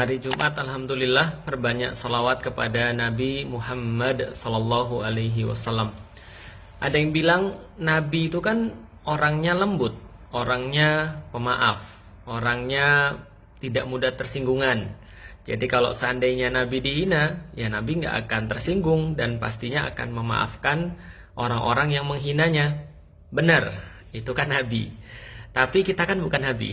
Hari Jumat, alhamdulillah, perbanyak salawat kepada Nabi Muhammad Sallallahu Alaihi Wasallam. Ada yang bilang Nabi itu kan orangnya lembut, orangnya pemaaf, orangnya tidak mudah tersinggungan. Jadi kalau seandainya Nabi dihina, ya Nabi nggak akan tersinggung dan pastinya akan memaafkan orang-orang yang menghinanya. Benar, itu kan Nabi. Tapi kita kan bukan Nabi.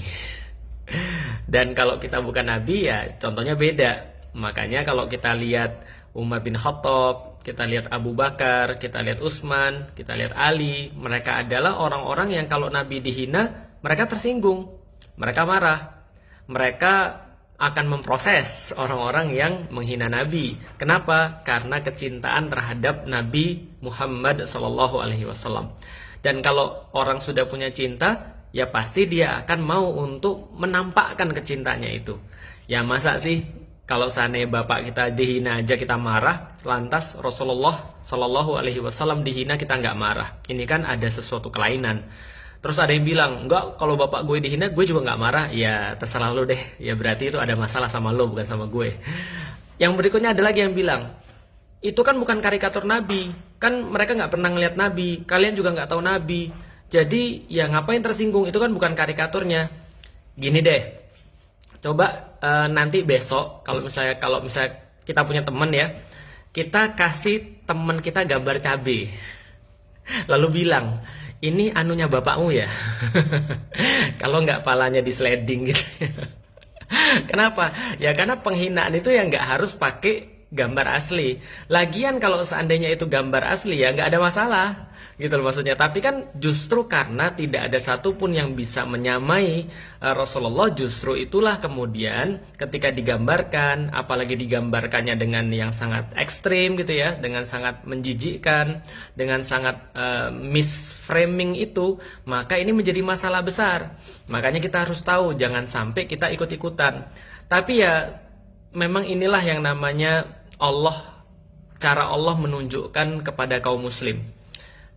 Dan kalau kita bukan Nabi, ya contohnya beda. Makanya kalau kita lihat Umar bin Khattab, kita lihat Abu Bakar, kita lihat Utsman, kita lihat Ali, mereka adalah orang-orang yang kalau Nabi dihina, mereka tersinggung, mereka marah, mereka akan memproses orang-orang yang menghina Nabi. Kenapa? Karena kecintaan terhadap Nabi Muhammad SAW. Dan kalau orang sudah punya cinta, ya pasti dia akan mau untuk menampakkan kecintanya itu. Ya masa sih kalau seandainya bapak kita dihina aja kita marah, lantas Rasulullah SAW dihina kita nggak marah. Ini kan ada sesuatu kelainan. Terus ada yang bilang, enggak, kalau bapak gue dihina gue juga nggak marah. Ya terserah lo deh, ya berarti itu ada masalah sama lo, bukan sama gue. Yang berikutnya ada lagi yang bilang, itu kan bukan karikatur Nabi, kan mereka nggak pernah ngeliat Nabi, kalian juga nggak tahu Nabi, jadi ya ngapain tersinggung, itu kan bukan karikaturnya. Gini deh, coba nanti besok kalau misalnya kita punya teman ya, kita kasih teman kita gambar cabai, lalu bilang, ini anunya bapakmu ya. Kalau nggak palanya di sliding gitu. Kenapa? Ya karena penghinaan itu ya nggak harus pakai gambar asli. Lagian kalau seandainya itu gambar asli ya nggak ada masalah, gitu loh maksudnya. Tapi kan justru karena tidak ada satupun yang bisa menyamai Rasulullah, justru itulah kemudian ketika digambarkan, apalagi digambarkannya dengan yang sangat ekstrim gitu ya, dengan sangat menjijikkan, dengan sangat misframing itu, maka ini menjadi masalah besar. Makanya kita harus tahu, jangan sampai kita ikut-ikutan. Tapi ya memang inilah yang namanya cara Allah menunjukkan kepada kaum muslim.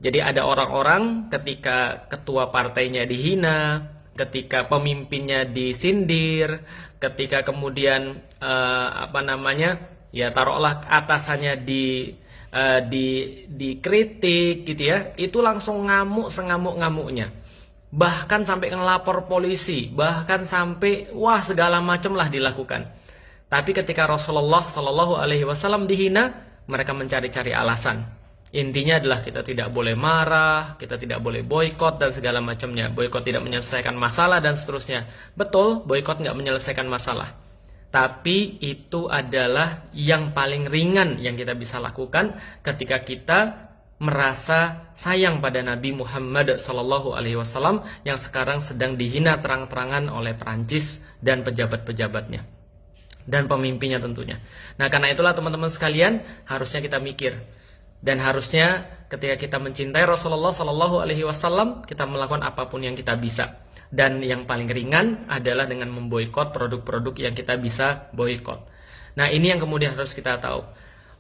Jadi ada orang-orang ketika ketua partainya dihina, ketika pemimpinnya disindir, ketika kemudian ya taruhlah atasannya dikritik gitu ya, itu langsung ngamuk sengamuk-ngamuknya. Bahkan sampai ngelapor polisi, bahkan sampai segala macam lah dilakukan. Tapi ketika Rasulullah Shallallahu Alaihi Wasallam dihina, mereka mencari-cari alasan. Intinya adalah kita tidak boleh marah, kita tidak boleh boikot dan segala macamnya. Boikot tidak menyelesaikan masalah dan seterusnya. Betul, boikot nggak menyelesaikan masalah. Tapi itu adalah yang paling ringan yang kita bisa lakukan ketika kita merasa sayang pada Nabi Muhammad Shallallahu Alaihi Wasallam yang sekarang sedang dihina terang-terangan oleh Perancis dan pejabat-pejabatnya dan pemimpinnya tentunya. Nah karena itulah teman-teman sekalian, harusnya kita mikir, dan harusnya ketika kita mencintai Rasulullah Sallallahu Alaihi Wasallam, kita melakukan apapun yang kita bisa. Dan yang paling ringan adalah dengan memboikot produk-produk yang kita bisa boikot. Nah ini yang kemudian harus kita tahu.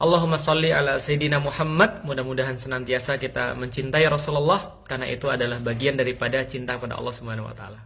Allahumma sholli ala Sayyidina Muhammad. Mudah-mudahan senantiasa kita mencintai Rasulullah, karena itu adalah bagian daripada cinta pada Allah Subhanahu Wa Taala.